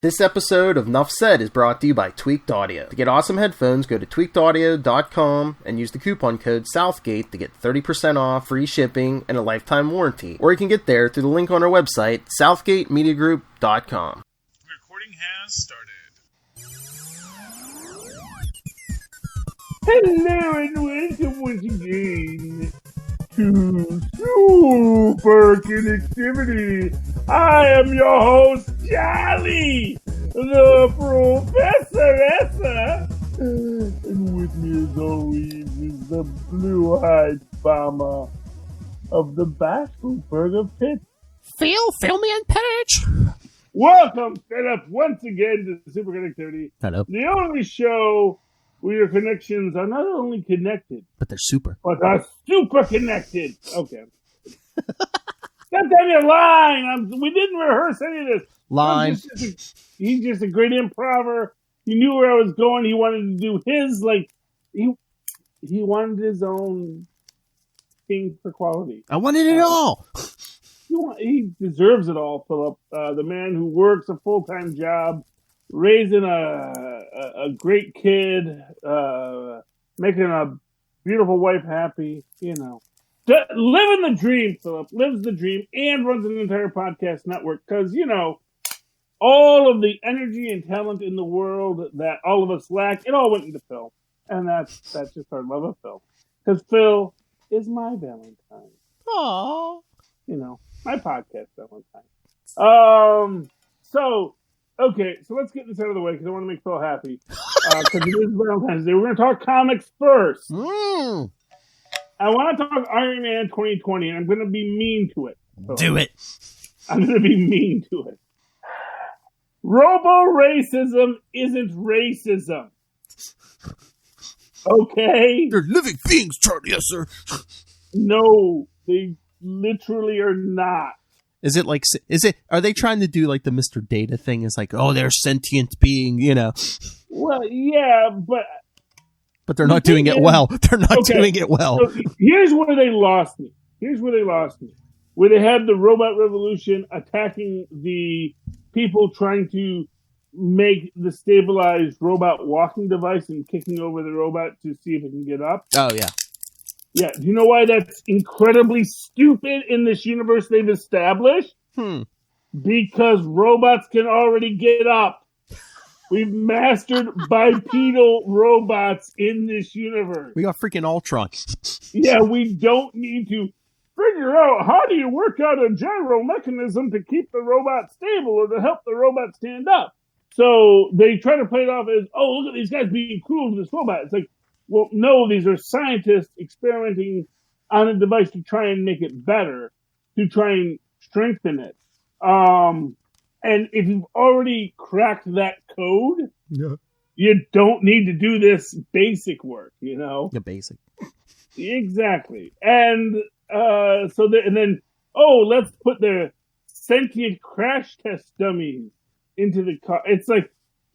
This episode of Nuff Said is brought to you by Tweaked Audio. To get awesome headphones, go to tweakedaudio.com and use the coupon code Southgate to get 30% off, free shipping, and a lifetime warranty. Or you can get there through the link on our website, southgatemediagroup.com. Recording has started. Hello and welcome once again to Superconnectivity. I am your host, Jolly, the Professor. And with me as always is the blue-eyed bomber of the Baskelberger Pit. Phil me and Perich. Welcome, Philip, once again to Superconnectivity. Hello. The only show where your connections are not only connected, But they're super. but are super connected. Okay. That's your line. We didn't rehearse any of this. Line. He's just a great improver. He knew where I was going. He wanted to do his, he wanted his own thing for quality. I wanted it all. He deserves it all, Philip. The man who works a full-time job, raising a great kid, making a beautiful wife happy, living the dream, Philip, lives the dream, and runs an entire podcast network, because, all of the energy and talent in the world that all of us lack, it all went into Phil. And that's just our love of Phil. Because Phil is my Valentine. Aww. My podcast Valentine. Okay, so let's get this out of the way because I want to make Phil happy. Because it is Valentine's Day. We're going to talk comics first. Mm. I want to talk Iron Man 2020, and I'm going to be mean to it. Do it. I'm going to be mean to it. Robo-racism isn't racism. Okay? They're living things, Charlie, yes, sir. No, they literally are not. Are they trying to do like the Mr. Data thing? It's like, oh, they're sentient being, Well, yeah, but they're not doing it well. They're not doing it well. So here's where they lost me. Where they had the robot revolution attacking the people trying to make the stabilized robot walking device and kicking over the robot to see if it can get up. Oh, yeah. Yeah, do you know why that's incredibly stupid in this universe they've established? Because robots can already get up. We've mastered bipedal robots in this universe. We got freaking Ultron. Yeah, we don't need to figure out how do you work out a gyro mechanism to keep the robot stable or to help the robot stand up. So they try to play it off as, oh, look at these guys being cruel to this robot. It's like, well, no, these are scientists experimenting on a device to try and make it better, to try and strengthen it. And if you've already cracked that code, you don't need to do this basic work, The basic. Exactly. And let's put the sentient crash test dummies into the car. It's like,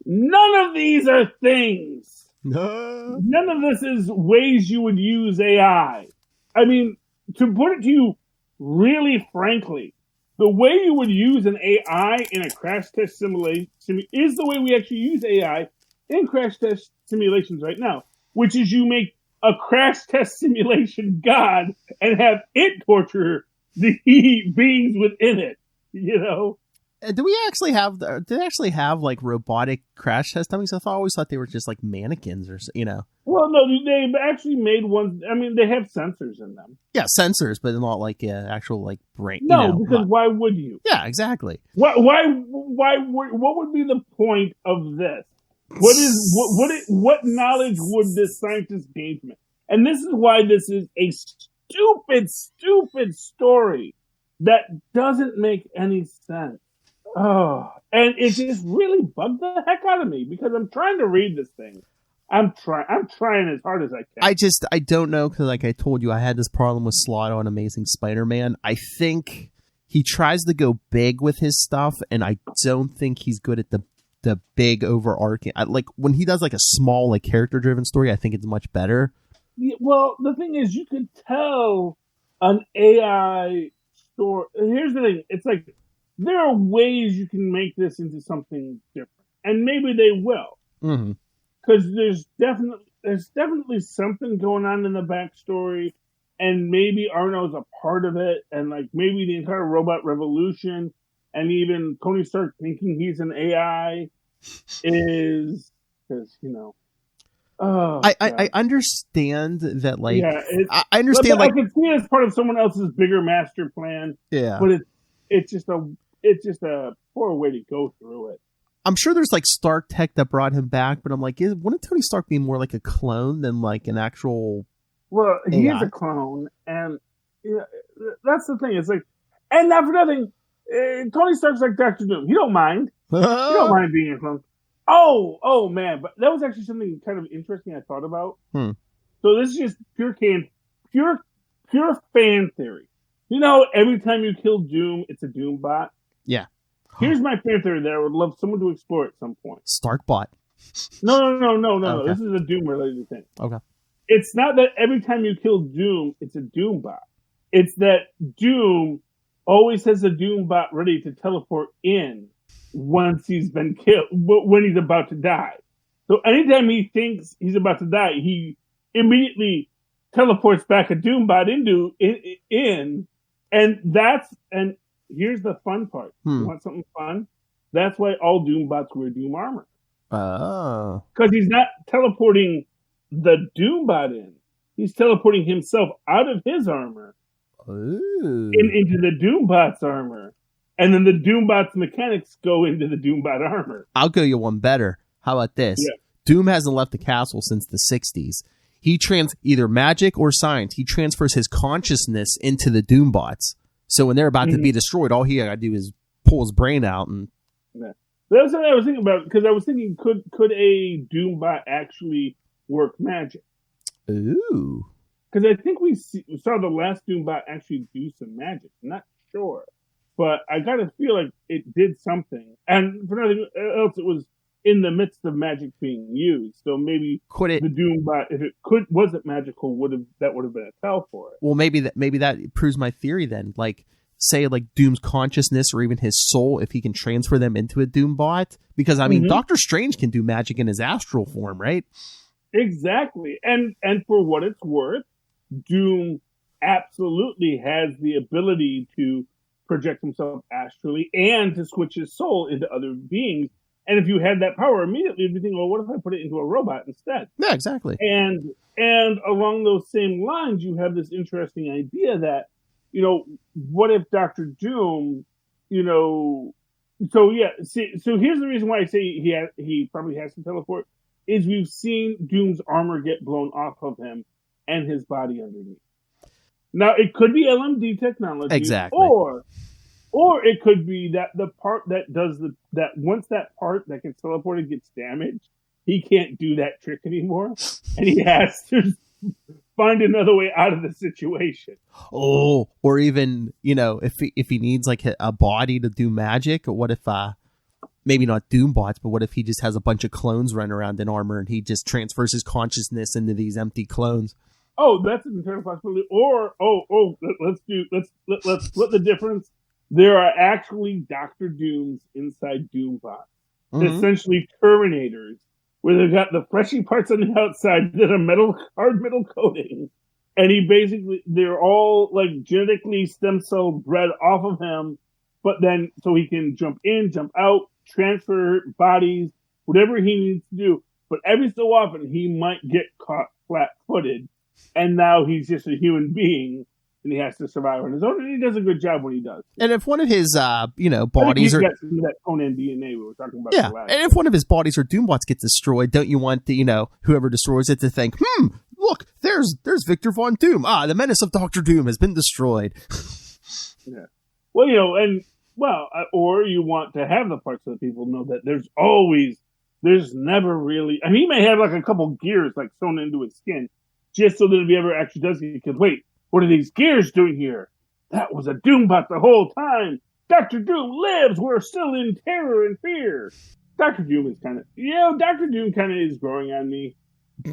none of these are things. No. None of this is ways you would use AI. I mean, to put it to you really frankly, the way you would use an AI in a crash test simulation is the way we actually use AI in crash test simulations right now, which is you make a crash test simulation god and have it torture the beings within it, Do they actually have like robotic crash test dummies? I always thought they were just like mannequins or. Well, no, they've actually made ones. I mean, they have sensors in them. Yeah, sensors, but not like actual like brain. No, because why would you? Yeah, exactly. What would be the point of this? What knowledge would this scientist gain from it? And this is why this is a stupid story that doesn't make any sense. Oh, and it just really bugged the heck out of me because I'm trying to read this thing. I'm trying as hard as I can. I don't know, because like I told you, I had this problem with Slot on Amazing Spider-Man. I think he tries to go big with his stuff, and I don't think he's good at the big overarching. Like when he does like a small like character-driven story, I think it's much better. Yeah, well, the thing is, you could tell an AI story. Here's the thing: it's like there are ways you can make this into something different, and maybe they will, because there's definitely something going on in the backstory, and maybe Arno's a part of it, and like maybe the entire robot revolution, and even Tony Stark thinking he's an AI is because I understand that, like, I understand, I like, can see it as part of someone else's bigger master plan. Yeah, but it's just a poor way to go through it. I'm sure there's like Stark tech that brought him back, but I'm like, wouldn't Tony Stark be more like a clone than like an actual? Well, he AI? is a clone, and that's the thing. It's like, and not for nothing, Tony Stark's like Dr. Doom. He don't mind. He don't mind being a clone. Oh man, but that was actually something kind of interesting I thought about. So this is just pure fan theory. Every time you kill Doom, it's a Doom bot. Yeah. Here's my fan theory that I would love someone to explore at some point. Stark bot. No. Okay. This is a Doom related thing. Okay. It's not that every time you kill Doom, it's a Doom bot. It's that Doom always has a Doom bot ready to teleport in once he's been killed, when he's about to die. So anytime he thinks he's about to die, he immediately teleports back a Doom bot in, and here's the fun part. You want something fun? That's why all Doom bots wear Doom armor. Oh. Because he's not teleporting the Doom bot in. He's teleporting himself out of his armor into the Doom bot's armor. And then the Doom bot's mechanics go into the Doom bot armor. I'll go you one better. How about this? Yeah. Doom hasn't left the castle since the 60s. He either magic or science. He transfers his consciousness into the Doom bots. So when they're about to be destroyed, all he got to do is pull his brain out. And that's what I was thinking about, because I was thinking, could a Doom bot actually work magic? Ooh. Because I think we saw the last Doom bot actually do some magic. I'm not sure. But I gotta feel like it did something. And for nothing else, it was in the midst of magic being used. So maybe the Doom bot, if it wasn't magical, would have been a tell for it. Well, maybe that proves my theory then. Like, say, like Doom's consciousness or even his soul, if he can transfer them into a Doom bot. Because, I mean, Doctor Strange can do magic in his astral form, right? Exactly. And for what it's worth, Doom absolutely has the ability to project himself astrally and to switch his soul into other beings. And if you had that power immediately, you'd be thinking, well, what if I put it into a robot instead? Yeah, exactly. And along those same lines, you have this interesting idea that, what if Dr. Doom, so here's the reason why I say he probably has to teleport, is we've seen Doom's armor get blown off of him and his body underneath. Now, it could be LMD technology. Exactly. Or it could be that the part that does that once that part that gets teleported gets damaged, he can't do that trick anymore, and he has to find another way out of the situation. Oh, or even, if he needs like a body to do magic, or what if maybe not Doom bots, but what if he just has a bunch of clones running around in armor and he just transfers his consciousness into these empty clones? Oh, that's an internal possibility. Or let's split the difference. There are actually Dr. Dooms inside Doom bots, essentially Terminators, where they've got the fleshy parts on the outside that are hard metal coating, and they're all like genetically stem cell bred off of him, but then so he can jump in, jump out, transfer bodies, whatever he needs to do. But every so often he might get caught flat-footed. And now he's just a human being, and he has to survive on his own, and he does a good job when he does. And if one of his, bodies he's got some of that Conan DNA we were talking about. And if one of his bodies or Doombots gets destroyed, don't you want the, whoever destroys it to think, look, there's Victor Von Doom. The menace of Dr. Doom has been destroyed. Yeah. Well, or you want to have the parts of the people know that there's never really, and he may have like a couple gears like sewn into his skin, just so that if he ever actually does it, he can, wait, what are these gears doing here? That was a Doombot the whole time. Dr. Doom lives. We're still in terror and fear. Dr. Doom is Dr. Doom kind of is growing on me.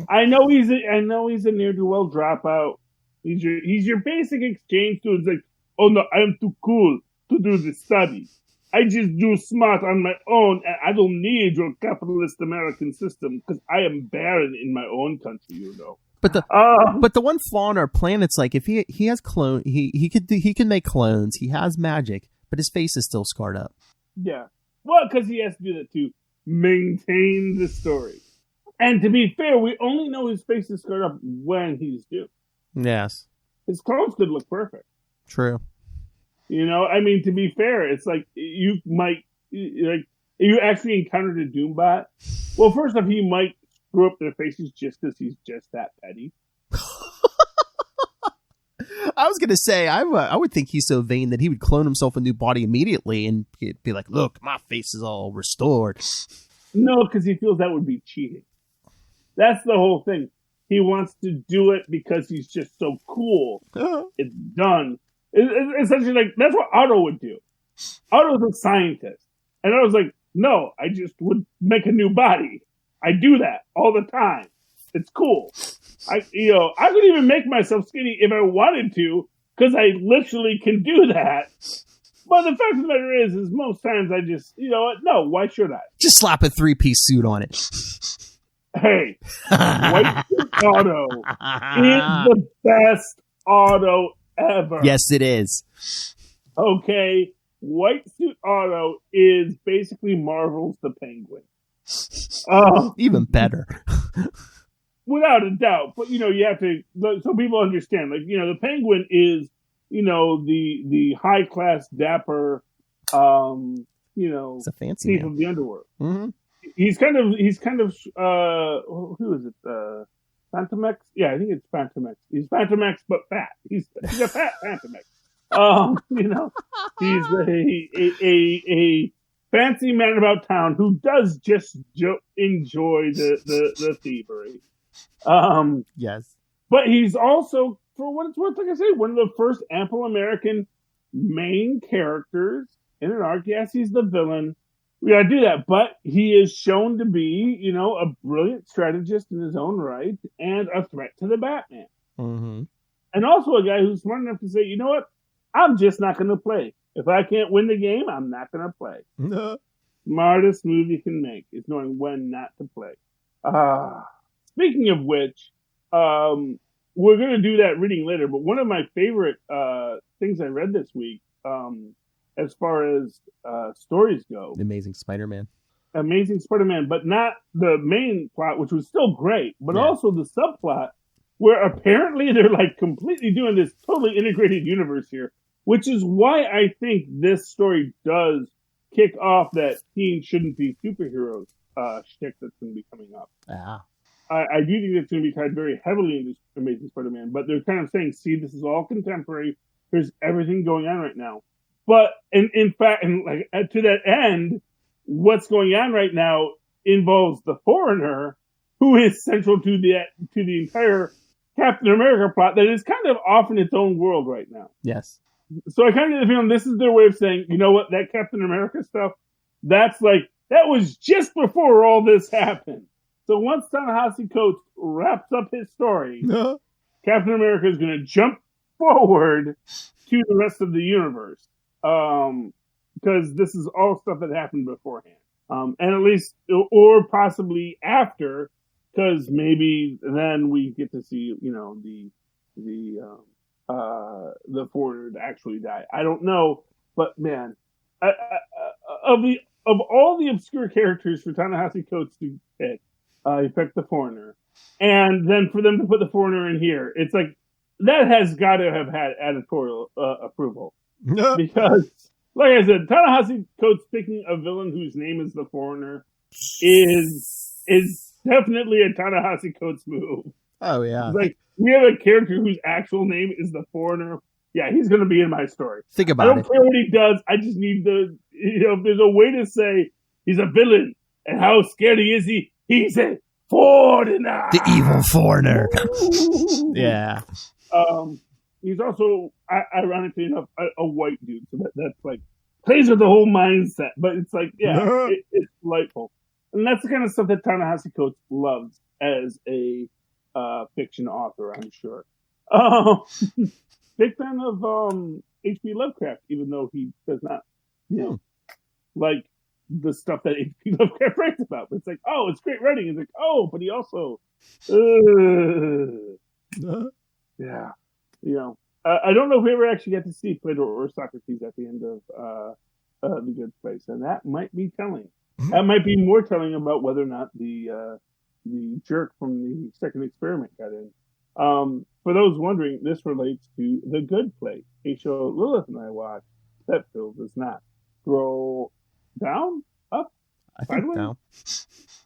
I know he's a ne'er-do-well dropout. He's your basic exchange student. It's like, oh no, I'm too cool to do this study. I just do smart on my own, and I don't need your capitalist American system because I am barren in my own country, you know. But the one flaw in our plan, it's like if he has clone, he can make clones. He has magic, but his face is still scarred up. Yeah, well, because he has to do that to maintain the story. And to be fair, we only know his face is scarred up when he's due. Yes, his clones could look perfect. True. You know, I mean, to be fair, it's like you might like you actually encountered a Doombot. Well, first off, he might screw up their faces just because he's just that petty. I was gonna say I would think he's so vain that he would clone himself a new body immediately and he'd be like, "Look, my face is all restored." No, because he feels that would be cheating. That's the whole thing. He wants to do it because he's just so cool. It's done. It's essentially like that's what Otto would do. Otto's a scientist, and I was like, "No, I just would make a new body. I do that all the time. It's cool. I could even make myself skinny if I wanted to, because I literally can do that. But the fact of the matter is most times I just, no, why should I? Just slap a 3-piece suit on it. Hey, White Suit Otto is the best Otto ever. Yes, it is. Okay, White Suit Otto is basically Marvel's The Penguin. Even better. Without a doubt, but you have to, so people understand. Like the Penguin is, the high class, dapper, it's a fancy thief man of the underworld. Mm-hmm. He's kind of, who is it? Phantomex? Yeah, I think it's Phantomex. He's Phantomex, but fat. He's a fat Phantomex. He's a fancy man about town who does just enjoy the thievery. Yes. But he's also, for what it's worth, like I say, one of the first ample American main characters in an arc. Yes, he's the villain. We gotta do that. But he is shown to be, a brilliant strategist in his own right and a threat to the Batman. Mm-hmm. And also a guy who's smart enough to say, you know what? I'm just not going to play. If I can't win the game, I'm not going to play. No. Smartest move you can make is knowing when not to play. Speaking of which, we're going to do that reading later, but one of my favorite things I read this week, as far as stories go. Amazing Spider-Man, but not the main plot, which was still great, but also the subplot, where apparently they're like completely doing this totally integrated universe here, which is why I think this story does kick off that teens shouldn't be superheroes shtick that's going to be coming up. Ah. I do think it's going to be tied very heavily into Amazing Spider-Man, but they're kind of saying, see, this is all contemporary. There's everything going on right now. But in fact, and like to that end, what's going on right now involves the Foreigner, who is central to the entire Captain America plot that is kind of off in its own world right now. Yes. So I kind of feel this is their way of saying, you know what, that Captain America stuff, that was just before all this happened. So once Ta-Nehisi Coates wraps up his story, Captain America is going to jump forward to the rest of the universe. Because this is all stuff that happened beforehand. And at least, or possibly after, because maybe then we get to see, the Foreigner actually die. I don't know, but man, of all the obscure characters for Ta-Nehisi Coates to pick, he picked the Foreigner, and then for them to put the Foreigner in here, it's like that has got to have had editorial approval, because, like I said, Ta-Nehisi Coates picking a villain whose name is the Foreigner is definitely a Ta-Nehisi Coates move. Oh yeah, like we have a character whose actual name is the Foreigner. Yeah, he's going to be in my story. Think about it. I don't care what he does. I just need if there's a way to say he's a villain and how scary is he? He's a Foreigner. The evil Foreigner. Yeah. He's also, ironically enough, a white dude. So that's like, plays with the whole mindset. But it's like, yeah, it's delightful. And that's the kind of stuff that Ta-Nehisi Coates loves as a fiction author, I'm sure. Big fan of H.P. Lovecraft, even though he does not, like the stuff that H.P. Lovecraft writes about. But it's like, oh, it's great writing. It's like, oh, but he also, yeah, you know. I don't know if we ever actually get to see Plato or Socrates at the end of The Good Place, and that might be telling. That might be more telling about whether or not the jerk from the second experiment got in. For those wondering, this relates to The Good Place, a show Lilith and I watched that Phil does not. Scroll down, up, I think sideways, down.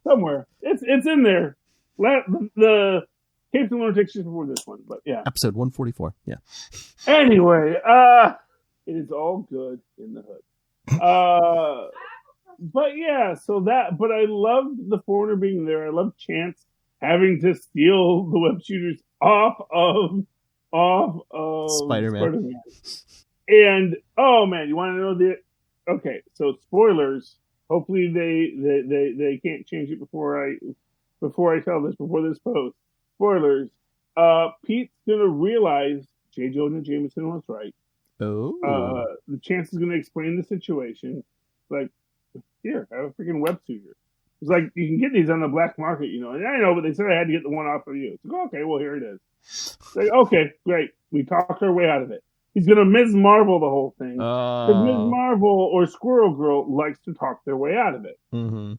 somewhere. It's in there. The Capes and Lunatics just before this one, but yeah. Episode 144. Yeah. Anyway, it is all good in the hood. But yeah, but I loved the Foreigner being there. I loved Chance having to steal the web shooters off of Spider-Man. And oh man, you want to know okay, so spoilers. Hopefully they can't change it before I tell this, before this post. Spoilers. Pete's gonna realize J. Jonah Jameson was right. Oh. The Chance is gonna explain the situation. Like, here, I have a freaking web shooter. It's like, you can get these on the black market, you know. And I know, but they said I had to get the one off of you. It's like, okay, well, here it is. It's like, okay, great. We talked our way out of it. He's going to Ms. Marvel the whole thing. Because Ms. Marvel or Squirrel Girl likes to talk their way out of it. Mm-hmm.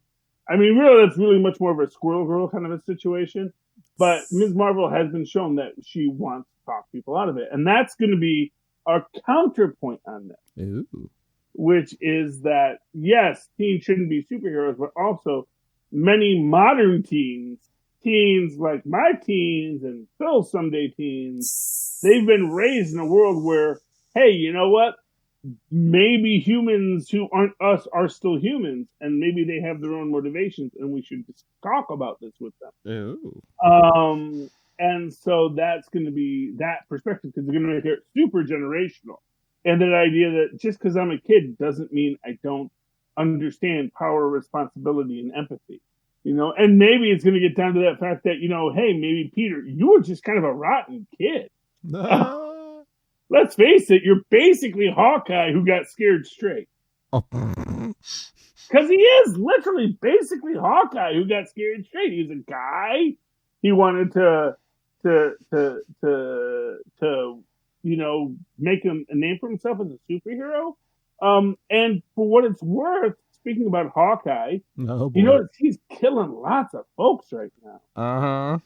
I mean, really, that's really much more of a Squirrel Girl kind of a situation. But Ms. Marvel has been shown that she wants to talk people out of it. And that's going to be our counterpoint on this. Ooh. Which is that, yes, teens shouldn't be superheroes, but also many modern teens like my teens and Phil's someday teens, they've been raised in a world where, hey, you know what? Maybe humans who aren't us are still humans, and maybe they have their own motivations, and we should just talk about this with them. Ooh. And so that's going to be that perspective, because they're going to make it super generational. And that idea that just because I'm a kid doesn't mean I don't understand power, responsibility, and empathy. You know, and maybe it's going to get down to that fact that, you know, hey, maybe Peter, you were just kind of a rotten kid. Let's face it, you're basically Hawkeye who got scared straight. Because he is literally basically Hawkeye who got scared straight. He's a guy. He wanted to you know, make a name for himself as a superhero. And for what it's worth, speaking about Hawkeye, you notice he's killing lots of folks right now. Uh-huh.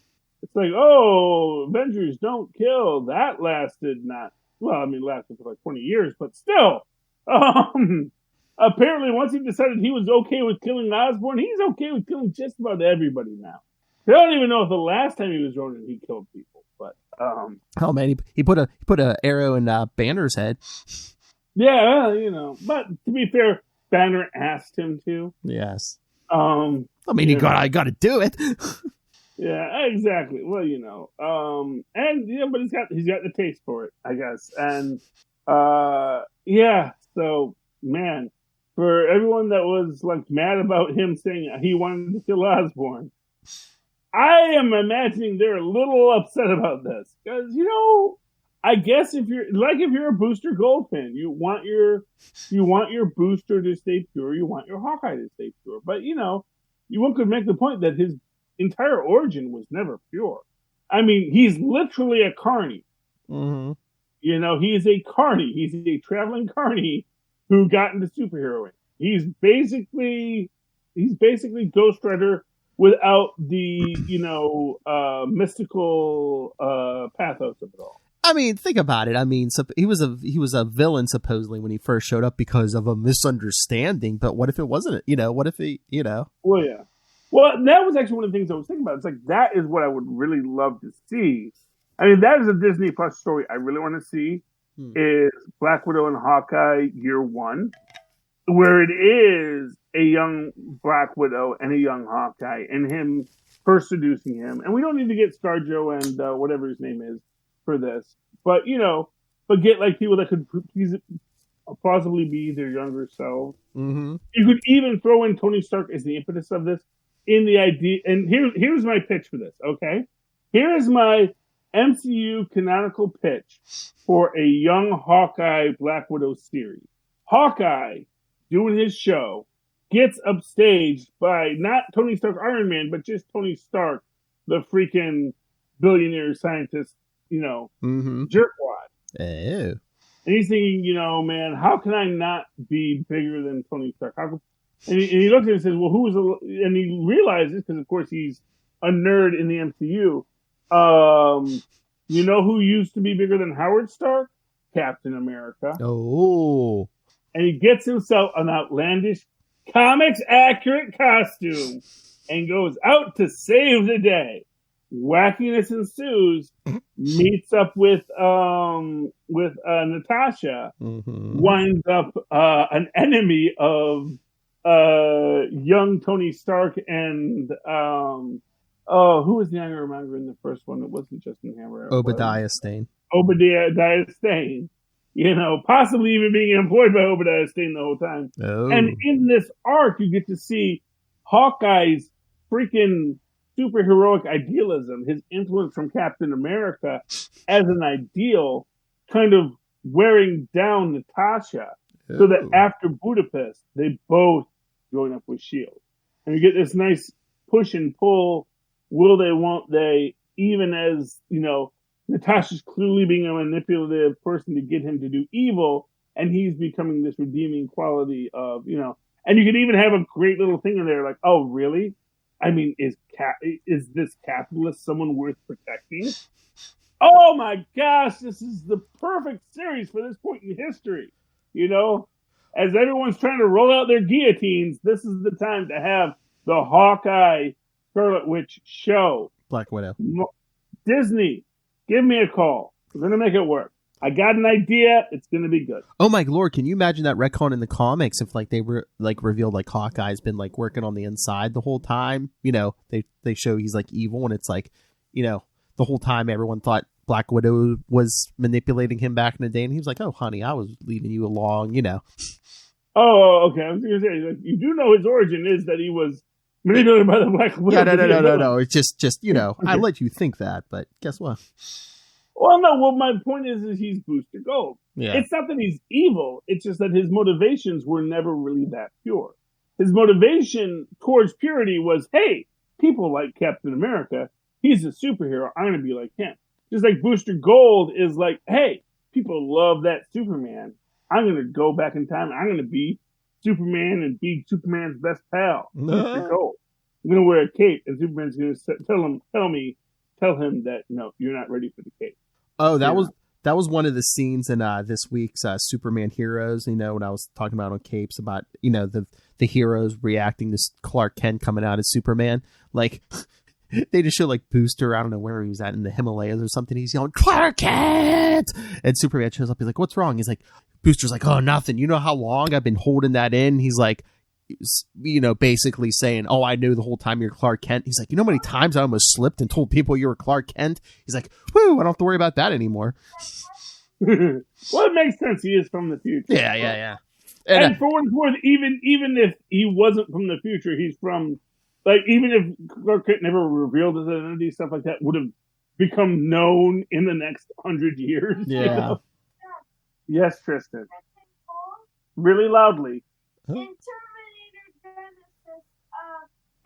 It's like, oh, Avengers don't kill. That lasted lasted for like 20 years, but still. Apparently, once he decided he was okay with killing Osborn, he's okay with killing just about everybody now. I don't even know if the last time he was Ronin, he killed people. But oh man, he put a arrow in Banner's head. Yeah, you know. But to be fair, Banner asked him to. Yes. I mean, I got to do it. Yeah, exactly. Well, you know, and yeah, but he's got the taste for it, I guess. And yeah. So, man, for everyone that was like mad about him saying he wanted to kill Osborn, I am imagining they're a little upset about this because, you know, I guess if you're a Booster Gold fan, you want your Booster to stay pure, you want your Hawkeye to stay pure. But, you know, one could make the point that his entire origin was never pure. I mean, he's literally a carny. Mm-hmm. You know, he's a carny. He's a traveling carny who got into superheroing. He's basically Ghost Rider without the, you know, mystical pathos of it all. I mean, think about it. I mean, he was a villain supposedly when he first showed up because of a misunderstanding. But what if it wasn't? You know, what if he? You know? Well, yeah. Well, that was actually one of the things I was thinking about. It's like that is what I would really love to see. I mean, that is a Disney Plus story I really want to see. Is Black Widow and Hawkeye Year One, where it is a young Black Widow and a young Hawkeye, and him first seducing him. And we don't need to get ScarJo and whatever his name is for this, but you know, get like people that could possibly be their younger selves. Mm-hmm. You could even throw in Tony Stark as the impetus of this in the idea. And here's my pitch for this. Okay, here is my MCU canonical pitch for a young Hawkeye Black Widow series. Hawkeye doing his show, gets upstaged by not Tony Stark Iron Man, but just Tony Stark, the freaking billionaire scientist, jerkwad. Oh. And he's thinking, man, how can I not be bigger than Tony Stark? And he looks at it and says, well, and he realizes, because of course he's a nerd in the MCU, you know who used to be bigger than Howard Stark? Captain America. Oh. And he gets himself an outlandish, comics accurate costume and goes out to save the day. Wackiness ensues. Meets up with Natasha. Winds up an enemy of young Tony Stark and who was the Ironmonger in the first one? It wasn't Justin Hammer. Obadiah Stane. Obadiah Stane. Possibly even being employed by Obadiah Stane the whole time. Oh. And in this arc, you get to see Hawkeye's freaking superheroic idealism, his influence from Captain America as an ideal, kind of wearing down Natasha, so that after Budapest, they both join up with S.H.I.E.L.D. And you get this nice push and pull, will they, won't they, even as, Natasha's clearly being a manipulative person to get him to do evil, and he's becoming this redeeming quality of, and you could even have a great little thing in there like, oh, really? I mean, is this capitalist someone worth protecting? Oh my gosh, this is the perfect series for this point in history. As everyone's trying to roll out their guillotines, this is the time to have the Hawkeye Scarlet Witch show. Black Widow. Disney, give me a call. We're going to make it work. I got an idea. It's going to be good. Oh my lord! Can you imagine that retcon in the comics if they were revealed Hawkeye's been working on the inside the whole time? They show he's evil, and it's the whole time everyone thought Black Widow was manipulating him back in the day, and he was like, "Oh honey, I was leading you along," Oh, okay. I was going to say, you do know his origin is that he was manipulated by the Black Widow. Yeah, no. It's just I let you think that, but guess what? Well, no. Well, my point is he's Booster Gold. Yeah. It's not that he's evil. It's just that his motivations were never really that pure. His motivation towards purity was, hey, people like Captain America. He's a superhero. I'm going to be like him. Just like Booster Gold is like, hey, people love that Superman. I'm going to go back in time. I'm going to be Superman and be Superman's best pal. Booster Gold. I'm going to wear a cape, and Superman's going to tell him that, no, you're not ready for the cape. Oh, that was one of the scenes in this week's Superman Heroes. When I was talking about on Capes about the heroes reacting to Clark Kent coming out as Superman. They just show Booster. I don't know where he was at in the Himalayas or something. He's yelling Clark Kent, and Superman shows up. He's like, "What's wrong?" He's like, Booster's like, "Oh, nothing. You know how long I've been holding that in?" He's like, basically saying, "Oh, I knew the whole time you're Clark Kent." He's like, "You know how many times I almost slipped and told people you were Clark Kent?" He's like, "Whoo, I don't have to worry about that anymore." Well, it makes sense. He is from the future. Yeah. And for what it's worth, even if he wasn't from the future, he's from, even if Clark Kent never revealed his identity, stuff like that would have become known in the next 100 years. Yeah. Yes, Tristan. Really loudly. In Terminator Genesis,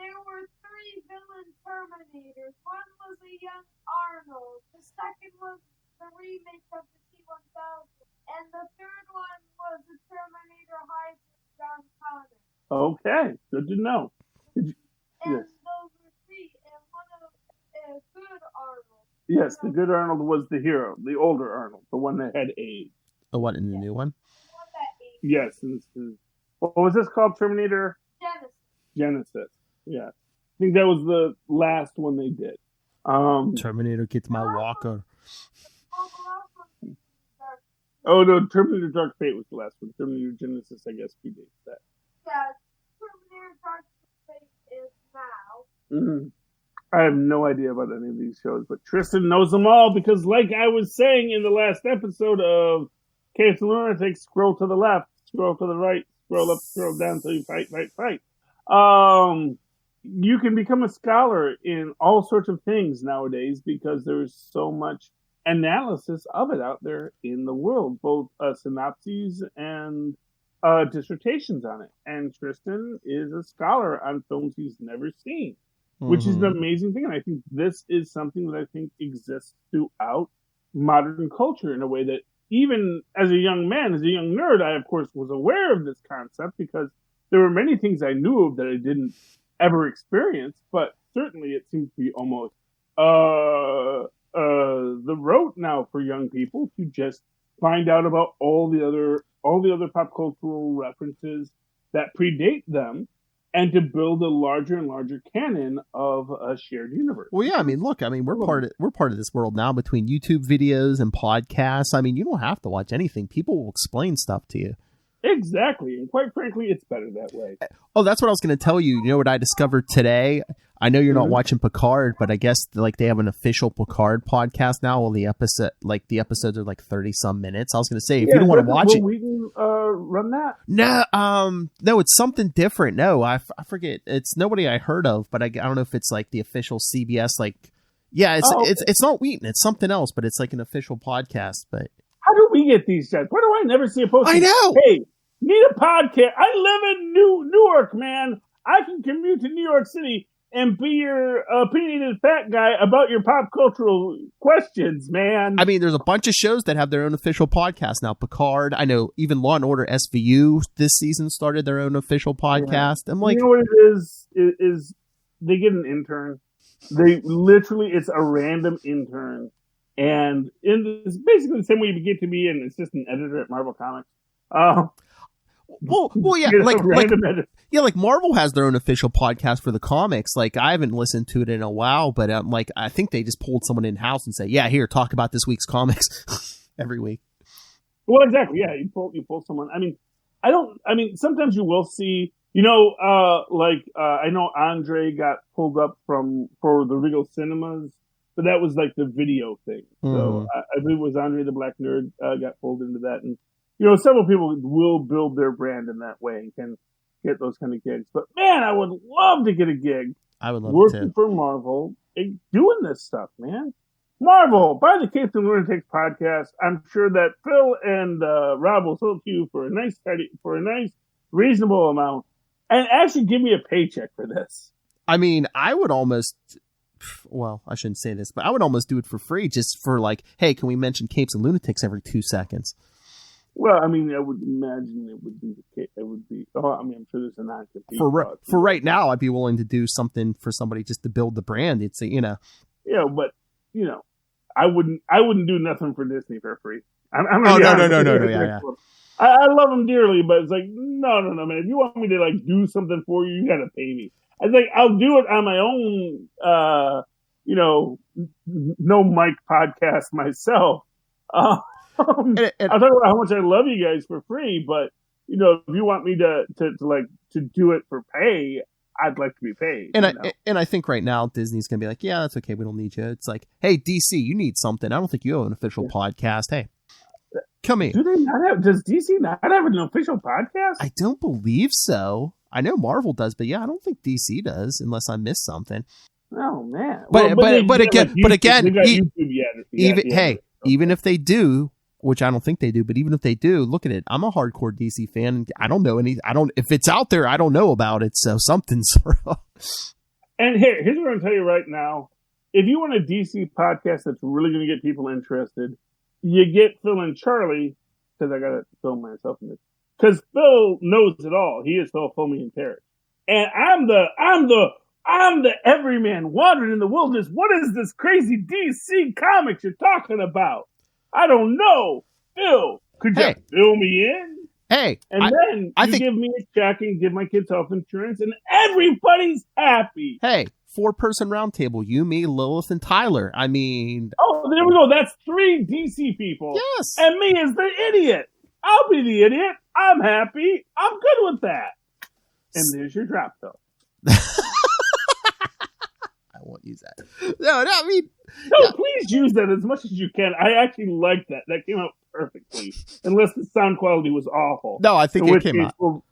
there were 3 villain Terminators. One was a young Arnold. The second was the remake of the T-1000. And the third one was the Terminator hybrid John Connor. Okay, good to know. And those were 3. And one of them, good Arnold. Yes, the good Arnold was the hero. The older Arnold. The one that had AIDS. The what in the new one? Yes. What was this called? Terminator? Genesis. Yeah. I think that was the last one they did. Terminator gets my walker. Oh, no. Terminator Dark Fate was the last one. Terminator Genesis, I guess, predates that. Yeah, Terminator Dark Fate is now. Mm-hmm. I have no idea about any of these shows, but Tristan knows them all because, like I was saying in the last episode of Case of Lunatics, scroll to the left, scroll to the right, scroll up, scroll down until you fight. You can become a scholar in all sorts of things nowadays because there's so much analysis of it out there in the world, both synopses and dissertations on it. And Tristan is a scholar on films he's never seen, which is an amazing thing. And I think this is something that I think exists throughout modern culture in a way that even as a young man, as a young nerd, I, of course, was aware of this concept because there were many things I knew of that I didn't ever experience, but certainly it seems to be almost the rote now for young people to just find out about all the other pop cultural references that predate them, and to build a larger and larger canon of a shared universe. Well, yeah, I mean, look, I mean, we're part of this world now between YouTube videos and podcasts. I mean, you don't have to watch anything. People will explain stuff to you. Exactly. And quite frankly, it's better that way. Oh, that's what I was going to tell you. You know what I discovered today? I know you're not watching Picard, but I guess like they have an official Picard podcast now. Well, the episodes are like 30 some minutes. I was going to say, if you don't want to watch it, we can run that. No, it's something different. No, I forget. It's nobody I heard of, but I don't know if it's like the official CBS. Like, yeah, it's not Wheaton. It's something else, but it's like an official podcast. But how do we get these guys? Why do I never see a post? I know. Hey, need a podcast. I live in Newark, man. I can commute to New York City and be your opinionated fat guy about your pop cultural questions, man. I mean, there's a bunch of shows that have their own official podcast now. Picard, I know even Law and Order SVU this season started their own official podcast. Yeah. I'm like, you know what it is they get an intern. They literally, it's a random intern. And it's basically the same way you get to be an assistant editor at Marvel Comics. Well, yeah, like Marvel has their own official podcast for the comics. Like, I haven't listened to it in a while, but I think they just pulled someone in house and say, "Yeah, here, talk about this week's comics," every week. Well, exactly. Yeah, you pull someone. I mean, sometimes you will see. I know Andre got pulled up for the Regal Cinemas, but that was like the video thing. So I believe it was Andre the Black Nerd got pulled into that, and several people will build their brand in that way and can get those kind of gigs. But man, I would love to get a gig. I would love working for Marvel and doing this stuff, man. Marvel, by the Capes and Lunatics podcast. I'm sure that Phil and Rob will sell it to you for a nice, reasonable amount, and actually give me a paycheck for this. I mean, I would almost. Well, I shouldn't say this, but I would almost do it for free, just for like, hey, can we mention Capes and Lunatics every 2 seconds? Well, I mean, I would imagine it would be the case. It would be. Oh, I mean, I'm sure there's a non-compete. For right now, I'd be willing to do something for somebody just to build the brand. It's Yeah, but I wouldn't do nothing for Disney for free. No. Yeah. I love them dearly, but it's like no, man. If you want me to like do something for you, you got to pay me. I think I'll do it on my own. No mic podcast myself. I'll talk about how much I love you guys for free, but if you want me to do it for pay, I'd like to be paid. And I think right now Disney's gonna be like, yeah, that's okay, we don't need you. It's like, hey, DC, you need something. I don't think you have an official podcast. Hey, come here. Does DC not have an official podcast? I don't believe so. I know Marvel does, but yeah, I don't think DC does, unless I missed something. Oh man! But again, even if they do, which I don't think they do, but even if they do, look at it. I'm a hardcore DC fan. I don't know if it's out there, I don't know about it. So something's wrong. And here's what I'm going to tell you right now. If you want a DC podcast that's really going to get people interested, you get Phil and Charlie, because I got to film myself in this. Because Phil knows it all. He is Phil, Foamy, and Perich. And I'm the everyman wandering in the wilderness. What is this crazy DC comics you're talking about? I don't know. Phil, could you fill me in? Hey. And then you give me a check and give my kids health insurance, and everybody's happy. Hey, 4-person roundtable. You, me, Lilith, and Tyler. I mean. Oh, there we go. That's 3 DC people. Yes. And me as the idiot. I'll be the idiot. I'm happy. I'm good with that. And there's your drop, though. I won't use that. No, I mean. No, please use that as much as you can. I actually like that. That came out perfectly. Unless the sound quality was awful. No, I think it came out. We'll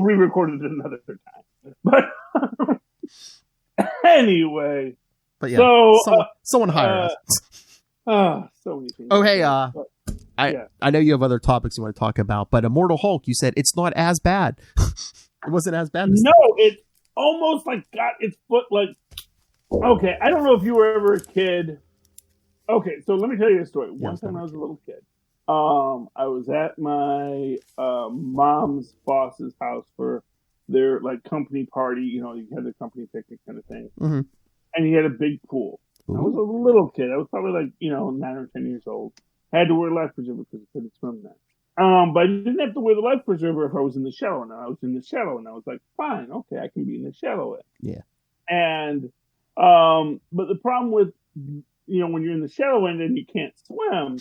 re-record it another time. But anyway. But yeah, someone hire us. So many things. Oh, hey, I know you have other topics you want to talk about, but Immortal Hulk, you said it's not as bad. It wasn't as bad. No, it almost like got its foot like. Okay, I don't know if you were ever a kid. Okay, so let me tell you a story. One time I was a little kid. I was at my mom's boss's house for their like company party. You know, you had the company picnic kind of thing, Mm-hmm. and he had a big pool. Ooh. I was a little kid. I was probably like 9 or 10 years old. Had to wear life preserver because I couldn't swim then. But I didn't have to wear the life preserver if I was in the shallow. And I was in the shallow, and I was like, fine, okay, I can be in the shallow end. Yeah. And but the problem with when you're in the shallow end and you can't swim,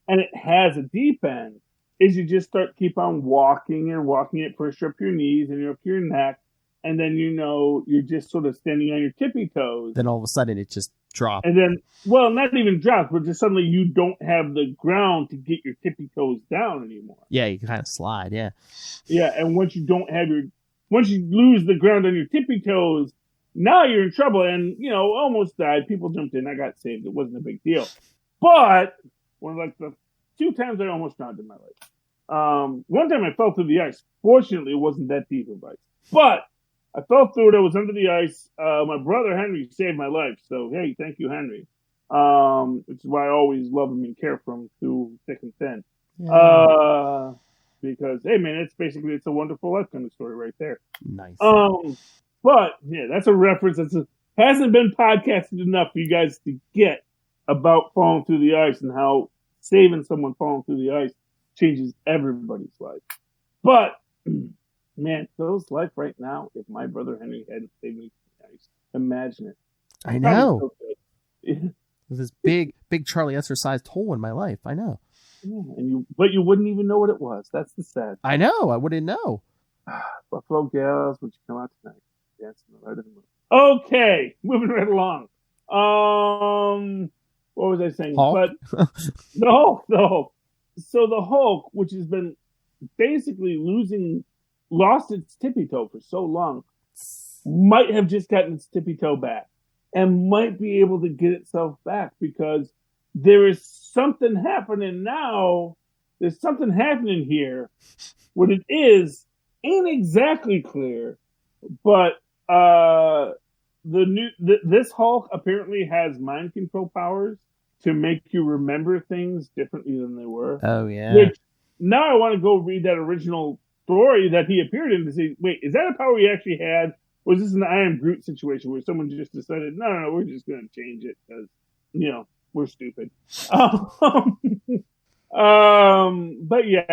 and it has a deep end, is you just keep on walking and walking it first up your knees and up your neck, and then you're just sort of standing on your tippy toes. Then all of a sudden it just drops. And then, well, not even drops, but just suddenly you don't have the ground to get your tippy toes down anymore. Yeah, you kind of slide, yeah. Yeah, and once you lose the ground on your tippy toes, now you're in trouble. And, almost died. People jumped in. I got saved. It wasn't a big deal. But one of like the 2 times I almost drowned in my life. One time I fell through the ice. Fortunately, it wasn't that deep of ice. But I fell through it. I was under the ice. My brother Henry saved my life. So, hey, thank you, Henry. Which is why I always love him and care for him through thick and thin. Yeah. Because, hey, man, it's a wonderful life kind of story right there. Nice. But, yeah, that's a reference that hasn't been podcasted enough for you guys to get about falling through the ice and how saving someone falling through the ice changes everybody's life. But, man, Phil's life right now, if my brother Henry hadn't saved me from the ice, imagine it. I know. So there's this big Charlie Esser-sized hole in my life. I know. Yeah, but you wouldn't even know what it was. That's the sad. I know. I wouldn't know. Buffalo Gals, would you come out tonight? Dancing the right of the moon. Okay, moving right along. What was I saying? Hulk? But no. So the Hulk, which has been basically lost its tippy toe for so long, might have just gotten its tippy toe back and might be able to get itself back because there is something happening now. There's something happening here. What it is ain't exactly clear, but this Hulk apparently has mind control powers to make you remember things differently than they were. Oh yeah. Which now I want to go read that original story that he appeared in to see, wait, is that a power he actually had? Or was this an I Am Groot situation where someone just decided, no, we're just going to change it because, we're stupid. But yeah,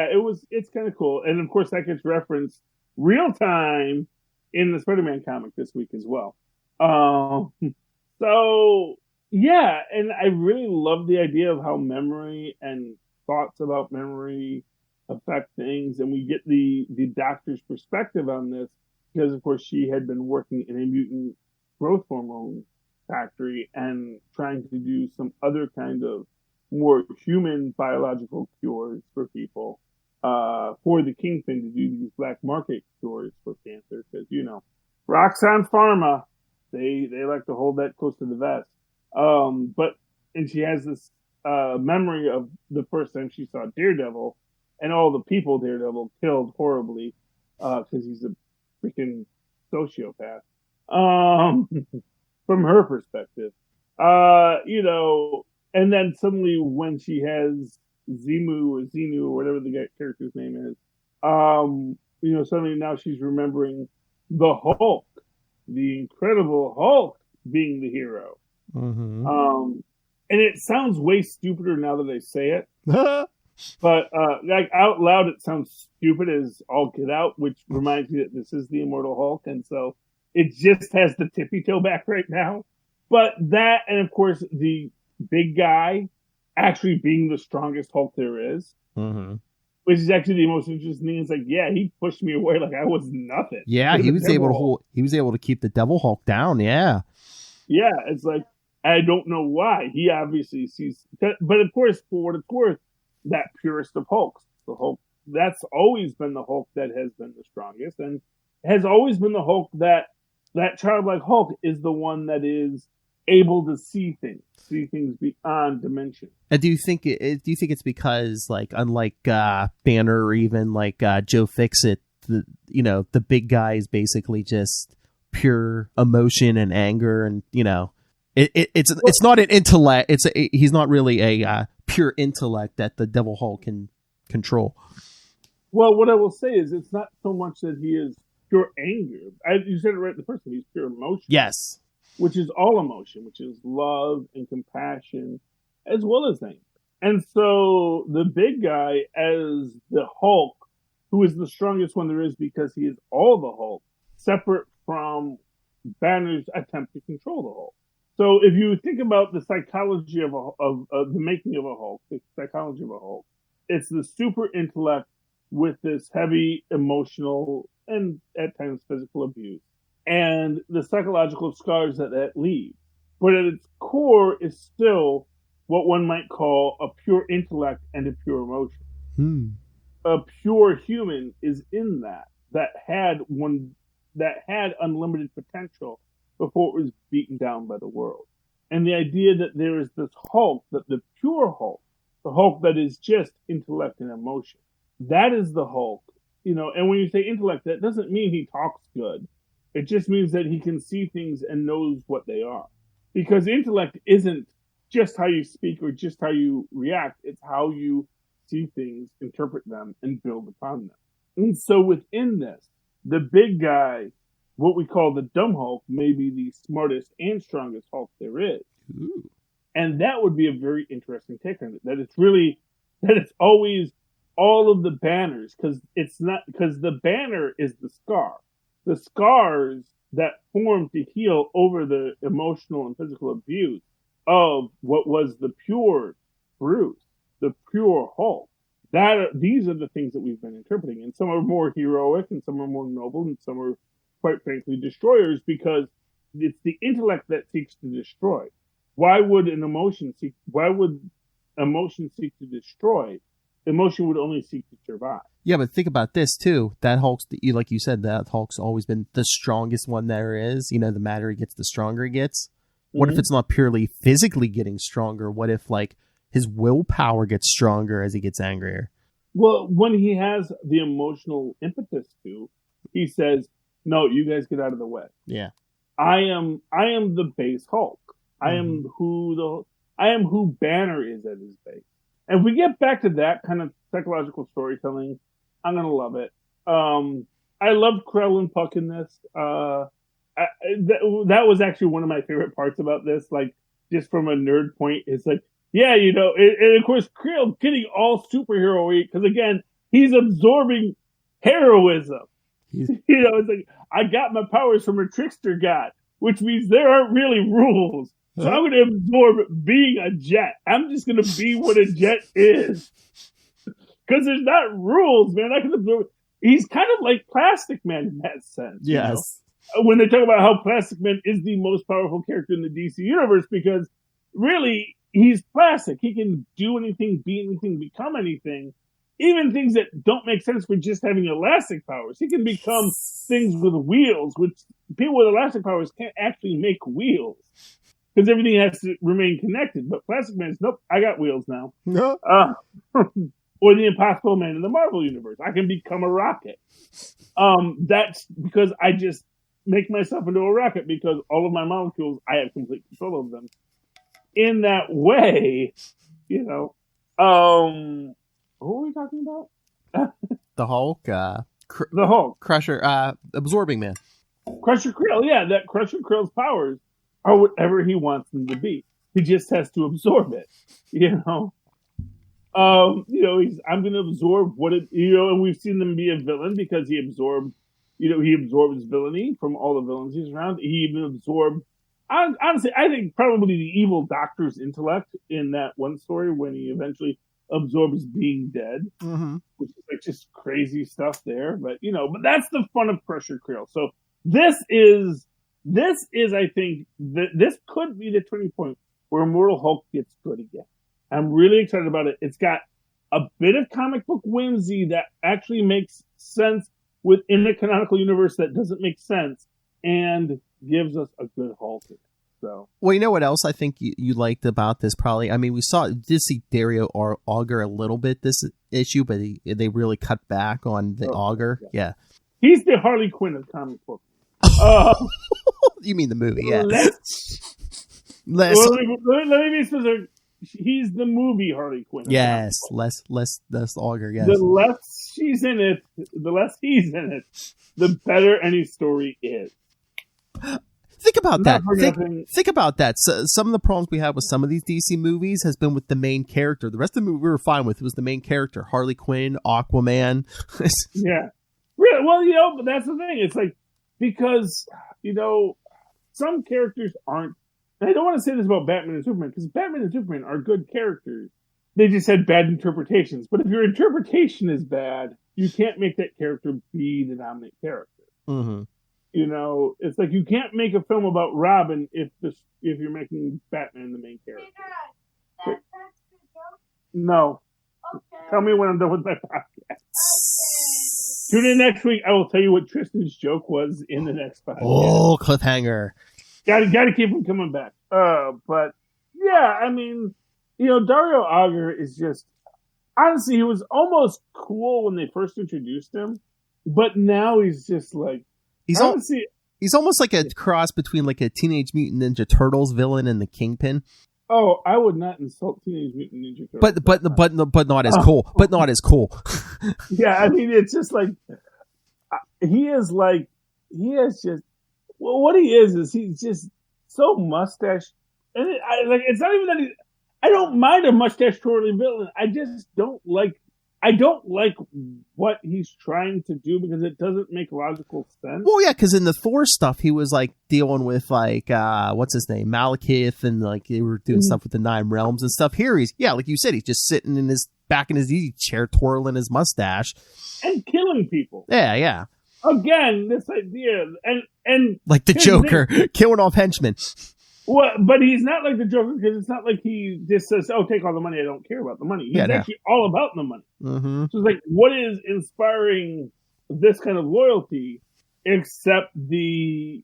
it's kind of cool. And of course that gets referenced real time in the Spider-Man comic this week as well. So yeah, and I really love the idea of how memory and thoughts about memory affect things, and we get the doctor's perspective on this because, of course, she had been working in a mutant growth hormone factory and trying to do some other kind of more human biological cures for people, for the Kingpin to do these black market cures for cancer because, Roxxon Pharma, they like to hold that close to the vest. And she has this memory of the first time she saw Daredevil and all the people Daredevil killed horribly because he's a freaking sociopath. From her perspective, and then suddenly when she has Zenu or whatever the character's name is, suddenly now she's remembering the Hulk, the Incredible Hulk being the hero. Mm-hmm. And it sounds way stupider now that I say it. But like out loud, it sounds stupid as all get out, which reminds me that this is the Immortal Hulk, and so it just has the tippy toe back right now. But that, and of course, the big guy actually being the strongest Hulk there is, mm-hmm. which is actually the most interesting thing. It's like, yeah, he pushed me away like I was nothing. Yeah, he was able to keep the Devil Hulk down. Yeah, yeah, it's like I don't know why. He obviously sees, but of course, for what it's worth, that purest of Hulks, the Hulk, that's always been the Hulk that has been the strongest, and has always been the Hulk that childlike Hulk is the one that is able to see things beyond dimension. And do you think it's because, like, unlike Banner or even like Joe Fixit, the big guy is basically just pure emotion and anger, and it's not an intellect. He's not really a pure intellect that the Devil Hulk can control. Well, what I will say is it's not so much that he is pure anger. You said it right the first time. He's pure emotion. Yes. Which is all emotion, which is love and compassion, as well as anger. And so the big guy, as the Hulk, who is the strongest one there is because he is all the Hulk, separate from Banner's attempt to control the Hulk. So if you think about the psychology of the making of a Hulk, the psychology of a Hulk, it's the super intellect with this heavy emotional and at times physical abuse, and the psychological scars that leaves. But at its core is still what one might call a pure intellect and a pure emotion. A pure human is in that had unlimited potential before it was beaten down by the world. And the idea that there is this Hulk, that the pure Hulk, the Hulk that is just intellect and emotion, that is the Hulk. And when you say intellect, that doesn't mean he talks good. It just means that he can see things and knows what they are. Because intellect isn't just how you speak or just how you react. It's how you see things, interpret them, and build upon them. And so within this, the big guy, what we call the dumb Hulk, may be the smartest and strongest Hulk there is. Ooh. And that would be a very interesting take on it. That it's always all of the banners, because the banner is the scar. The scars that form to heal over the emotional and physical abuse of what was the pure Bruce, the pure Hulk. These are the things that we've been interpreting, and some are more heroic, and some are more noble, and some are, quite frankly, destroyers, because it's the intellect that seeks to destroy. Why would emotion seek to destroy? Emotion would only seek to survive. Yeah, but think about this too. That Hulk's, like you said, that Hulk's always been the strongest one there is. The madder he gets, the stronger he gets. What if it's not purely physically getting stronger? What if, like, his willpower gets stronger as he gets angrier? Well, when he has the emotional impetus to, he says, "No, you guys get out of the way. Yeah, I am the base Hulk. I am who Banner is at his base." And if we get back to that kind of psychological storytelling, I'm gonna love it. I loved Krell and Puck in this. That was actually one of my favorite parts about this. Like, just from a nerd point, it's like, yeah, and of course Krell getting all superhero-y, because again, he's absorbing heroism. It's like, I got my powers from a trickster god, which means there aren't really rules. So I'm going to absorb being a jet. I'm just going to be what a jet is. Because there's not rules, man. I can absorb. He's kind of like Plastic Man in that sense. Yes. When they talk about how Plastic Man is the most powerful character in the DC universe, because really, he's plastic. He can do anything, be anything, become anything. Even things that don't make sense for just having elastic powers. He can become things with wheels, which people with elastic powers can't actually make wheels. Because everything has to remain connected. But Plastic Man's, nope, I got wheels now. No. Or the Impossible Man in the Marvel Universe. I can become a rocket. That's because I just make myself into a rocket, because all of my molecules, I have complete control of them. In that way, what were we talking about? The Hulk? The Hulk. Crusher, Absorbing Man. Crusher Krill, yeah, that Crusher Krill's powers are whatever he wants them to be. He just has to absorb it, I'm going to absorb what it, and we've seen them be a villain because he absorbed, he absorbs villainy from all the villains he's around. He even absorbed, honestly, I think probably the evil doctor's intellect in that one story when he eventually absorbs being dead, which is like just crazy stuff there. But, but that's the fun of Crusher Krill. So this is, I think, this could be the turning point where Immortal Hulk gets good again. I'm really excited about it. It's got a bit of comic book whimsy that actually makes sense within the canonical universe that doesn't make sense, and gives us a good Hulk. So, well, you know what else I think you liked about this? Probably, I mean, did see Dario Auger a little bit this issue, but they really cut back on the Auger. Yeah, he's the Harley Quinn of comic book. You mean the movie? Yeah. Let me be specific. He's the movie Harley Quinn. Yes, less Auger. Yes. The less she's in it, the less he's in it, the better any story is. Think about that. Think about that. So, some of the problems we have with some of these DC movies has been with the main character. The rest of the movie we were fine with. It was the main character, Harley Quinn, Aquaman. Yeah. Really? Well, but that's the thing. It's like, because, some characters aren't, and I don't want to say this about Batman and Superman, because Batman and Superman are good characters. They just had bad interpretations. But if your interpretation is bad, you can't make that character be the dominant character. Mm-hmm. It's like you can't make a film about Robin if you're making Batman the main character. Hey, Dad, that's the joke? No. Okay. Tell me when I'm done with my podcast. Tune in next week. I will tell you what Tristan's joke was in the next podcast. Oh, cliffhanger. Got to keep him coming back. But yeah, I mean, Dario Auger is just, honestly, he was almost cool when they first introduced him, but now he's just like, he's almost like a cross between like a Teenage Mutant Ninja Turtles villain and the Kingpin. Oh, I would not insult Teenage Mutant Ninja Turtles. But not as cool. But not as cool. Yeah, I mean, it's just like, he has just, well, what he is he's just so mustache, and it's not even that I don't mind a mustache twirly villain. I just don't like what he's trying to do because it doesn't make logical sense. Well, yeah, because in the Thor stuff, he was like dealing with like what's his name, Malekith, and like they were doing stuff with the Nine Realms and stuff. Here he's like you said, he's just sitting in his back in his easy chair, twirling his mustache and killing people. Yeah. Again, this idea and like the Joker killing off henchmen. Well, but he's not like the Joker because it's not like he just says, "Oh, take all the money. I don't care about the money." He's actually all about the money. Mm-hmm. So it's like, what is inspiring this kind of loyalty, except the,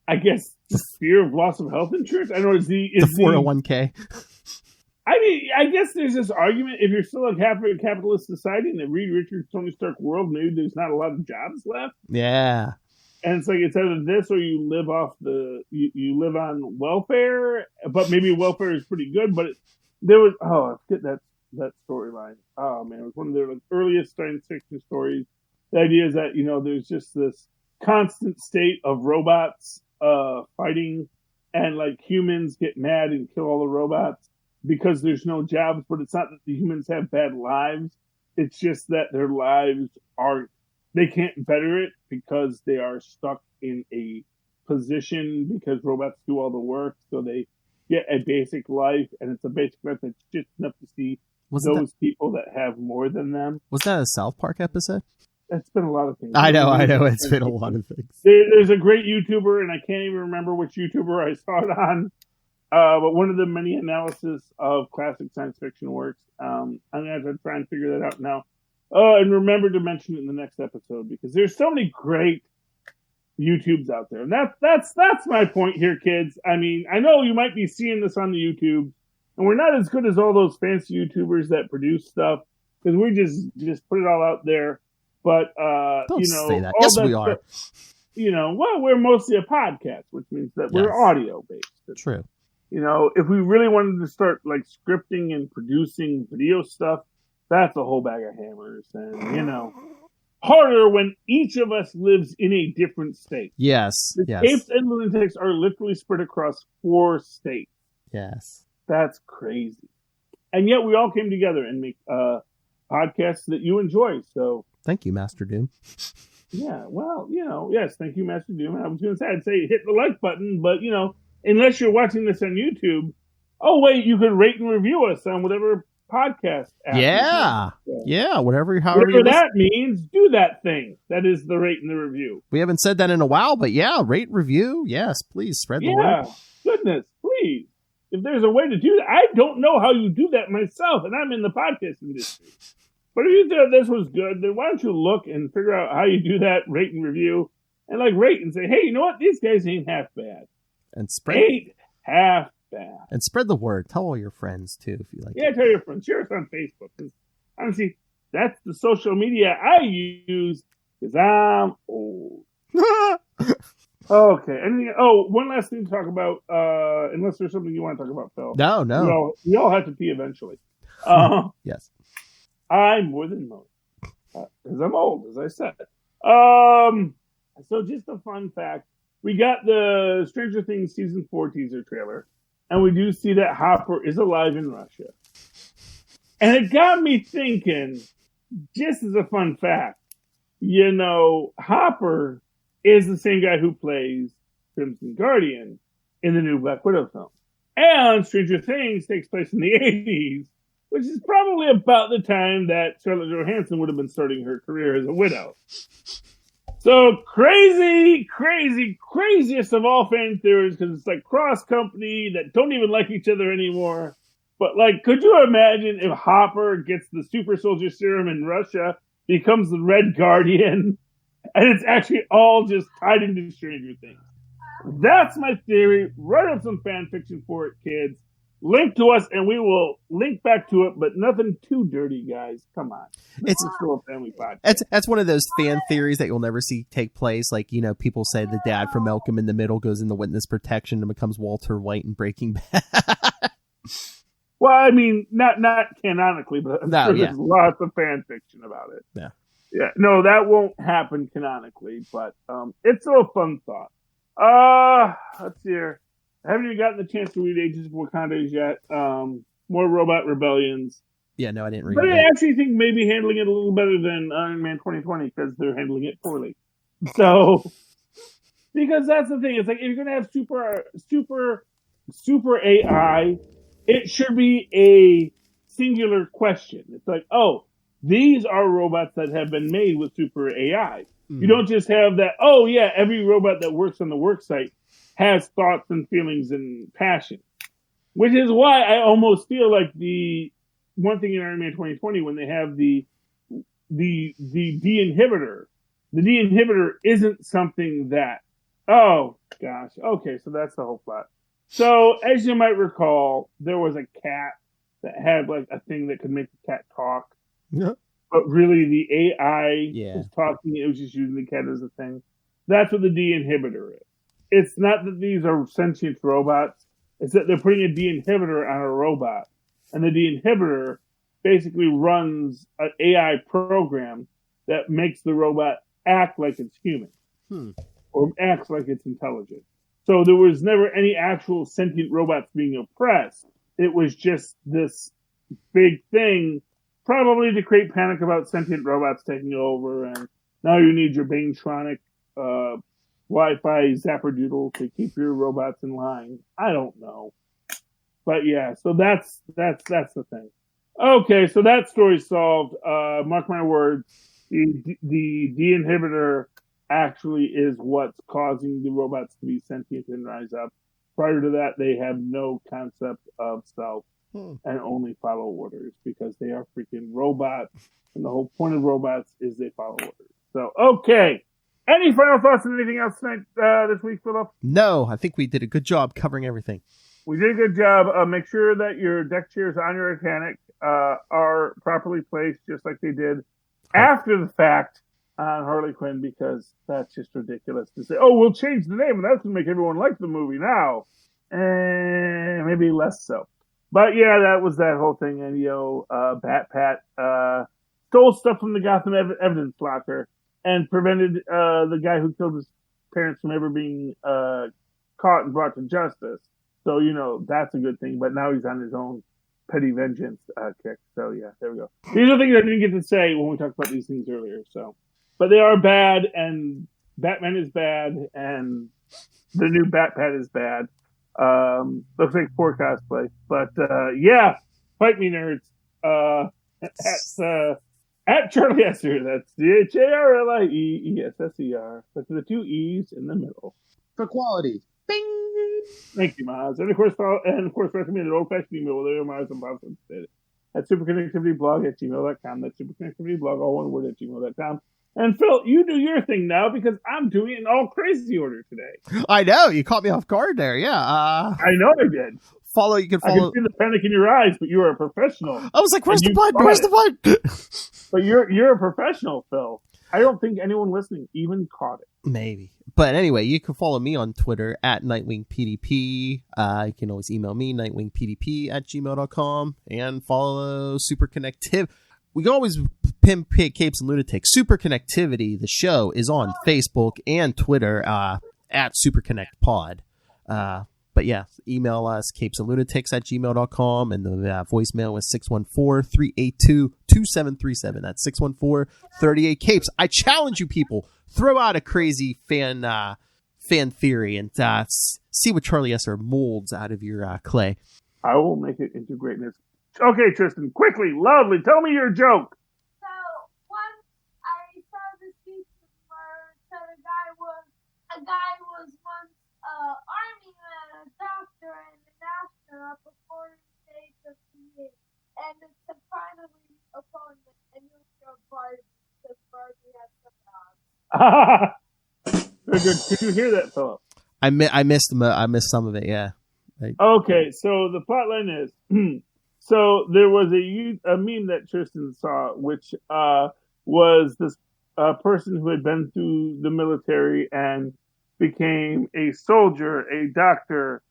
I guess the fear of loss of health insurance? I don't know. Is the 401k? I mean, I guess there's this argument if you're still a capitalist society in the Reed Richards, Tony Stark world, maybe there's not a lot of jobs left. Yeah. And it's like, it's either this or you live off you live on welfare, but maybe welfare is pretty good. But there was, I forget that storyline. Oh man, it was one of their earliest science fiction stories. The idea is that, there's just this constant state of robots fighting, and like humans get mad and kill all the robots because there's no jobs. But it's not that the humans have bad lives. It's just that their lives they can't better it because they are stuck in a position because robots do all the work. So they get a basic life, and it's a basic life that's just enough to see people that have more than them. Was that a South Park episode? It's been a lot of things. I know. It's been a lot of things. There's a great YouTuber, and I can't even remember which YouTuber I saw it on. But one of the many analysis of classic science fiction works. I'm going to have to try and figure that out now. And remember to mention it in the next episode because there's so many great YouTubes out there. And that's my point here, kids. I mean, I know you might be seeing this on the YouTube, and we're not as good as all those fancy YouTubers that produce stuff because we just put it all out there. But, don't say that. Yes, we are. We're mostly a podcast, which means that we're audio based. True. If we really wanted to start like scripting and producing video stuff, that's a whole bag of hammers, and harder when each of us lives in a different state. Yes. The Capes and Lunatics are literally spread across 4 states. Yes. That's crazy. And yet we all came together and make podcasts that you enjoy. So thank you, Master Doom. Yeah, well, yes, thank you, Master Doom. I was going to say, I'd say hit the like button, but unless you're watching this on YouTube, you can rate and review us on whatever podcast app. Yeah, whatever that means, do that thing. That is the rate and the review. We haven't said that in a while, but yeah, rate, review. Yes, please spread the word. Goodness, please. If there's a way to do that, I don't know how you do that myself, and I'm in the podcast industry. But if you thought this was good, then why don't you look and figure out how you do that, rate and review, and rate and say, hey, you know what? These guys ain't half bad. And spread 8 half-bath. and spread the word. Tell all your friends too if you like. Yeah, tell your friends. Share us on Facebook. 'Cause honestly, that's the social media I use because I'm old. Okay. Anything? Oh, one last thing to talk about. Unless there's something you want to talk about, Phil. No. We all have to pee eventually. Yes. I'm more than most because I'm old, as I said. So just a fun fact: we got the Stranger Things season 4 teaser trailer, and we do see that Hopper is alive in Russia, and it got me thinking. Just as a fun fact, Hopper is the same guy who plays Crimson Guardian in the new Black Widow film. And Stranger Things takes place in the 80s, which is probably about the time that Scarlett Johansson would have been starting her career as a widow. So craziest of all fan theories, because it's like cross company that don't even like each other anymore. But could you imagine if Hopper gets the super soldier serum in Russia, becomes the Red Guardian, and it's actually all just tied into Stranger Things? That's my theory. Write up some fan fiction for it, kids. Link to us, and we will link back to it, but nothing too dirty, guys. Come on. It's still a family podcast. That's one of those fan theories that you'll never see take place. People say the dad from Malcolm in the Middle goes into witness protection and becomes Walter White in Breaking Bad. Well, I mean, not canonically, but there's lots of fan fiction about it. Yeah. Yeah. No, that won't happen canonically, but it's still a fun thought. Let's see here. Haven't you gotten the chance to read Agents of Wakanda yet? More robot rebellions. Yeah, no, I didn't read but it. But I actually think maybe handling it a little better than Iron Man 2020 because they're handling it poorly. So, because that's the thing. It's like if you're going to have super AI, it should be a singular question. It's like, oh, these are robots that have been made with super AI. Mm. You don't just have that, oh yeah, every robot that works on the work site has thoughts and feelings and passion. Which is why I almost feel like the one thing in Iron Man 2020 when they have the de-inhibitor. The de-inhibitor isn't something that, oh gosh, okay, so that's the whole plot. So, as you might recall, there was a cat that had a thing that could make the cat talk. Yeah. But really, the AI was talking. It was just using the cat as a thing. That's what the de-inhibitor is. It's not that these are sentient robots. It's that they're putting a de-inhibitor on a robot. And the de-inhibitor basically runs an AI program that makes the robot act like it's human. Or acts like it's intelligent. So there was never any actual sentient robots being oppressed. It was just this big thing, probably to create panic about sentient robots taking over, and now you need your Banetronic Wi-Fi Zapperdoodle to keep your robots in line. I don't know. But yeah, so that's the thing. Okay, so that story's solved. Mark my words, the de-inhibitor actually is what's causing the robots to be sentient and rise up. Prior to that, they have no concept of self and only follow orders because they are freaking robots. And the whole point of robots is they follow orders. So, okay. Any final thoughts on anything else tonight, this week, Philip? No, I think we did a good job covering everything. We did a good job. Make sure that your deck chairs on your Titanic are properly placed, just like they did after the fact on Harley Quinn, because that's just ridiculous to say, oh, we'll change the name and that's going to make everyone like the movie now. And maybe less so. But yeah, that was that whole thing. And, Bat Pat stole stuff from the Gotham evidence locker and prevented the guy who killed his parents from ever being caught and brought to justice. So, that's a good thing. But now he's on his own petty vengeance kick. So, yeah, there we go. These are things I didn't get to say when we talked about these things earlier. So, but they are bad, and Batman is bad, and the new Bat-Pat is bad. Looks like poor cosplay. But, yeah, fight me, nerds. At Charlie Esser, that's CharlieEsser. That's the two E's in the middle. For quality. Bing! Thank you, Maz. And of course, recommend an old-fashioned email with Maz and Bob at superconnectivityblog@gmail.com. That's superconnectivityblog, all one word, @gmail.com. And Phil, you do your thing now because I'm doing it in all crazy order today. I know, you caught me off guard there. Yeah. I know I did. You can I follow. can see the panic in your eyes, but you are a professional. I was like, "Where's And the you button? caught Where's the it. button?" But you're a professional, Phil. I don't think anyone listening even caught it. Maybe. But anyway, you can follow me on Twitter at NightwingPDP. You can always email me, nightwingpdp@gmail.com, and follow Superconnectivity. We can always pimp Capes and Lunatics. Superconnectivity, the show, is on Facebook and Twitter at SuperConnectPod. But yeah, email us, capesandlunatics@gmail.com, and the voicemail is 614-382-2737. That's 614-38-CAPES. I challenge you people, throw out a crazy fan theory and see what Charlie Esser molds out of your clay. I will make it into greatness. Okay, Tristan, quickly, loudly, tell me your joke. So once I saw this piece where it said a guy was once army man, a doctor, and an astronaut before the age of 38, and it's a finally opponent, and you'll show Barbie because Barbie has some dogs. Very good. Did you hear that, Philip? I missed some of it. Yeah. Okay, so the plot line is. So there was a meme that Tristan saw, which was this person who had been through the military and became a soldier, a doctor,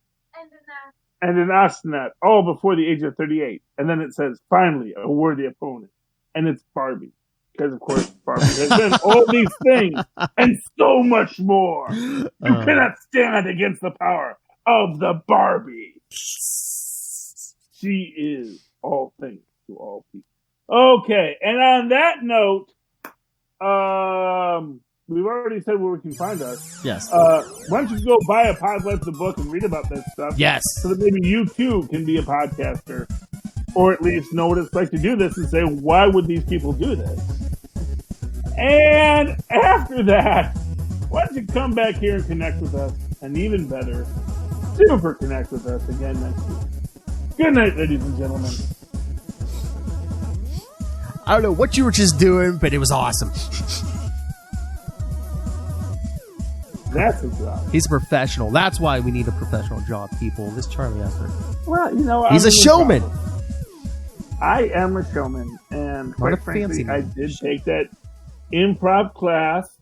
and an astronaut, all before the age of 38. And then it says, finally, a worthy opponent. And it's Barbie. Because, of course, Barbie has been all these things and so much more. You cannot stand against the power of the Barbie. She is all things to all people. Okay, and on that note, we've already said where we can find us. Yes. Why don't you go buy a Podlife the book and read about that stuff? Yes. So that maybe you too can be a podcaster, or at least know what it's like to do this and say, why would these people do this? And after that, why don't you come back here and connect with us, and even better, super connect with us again next week. Good night, ladies and gentlemen. I don't know what you were just doing, but it was awesome. That's a job. He's a professional. That's why we need a professional job, people. This Charlie Esser. Well, you know, He's a showman. I am a showman, and quite frankly, I did take that improv class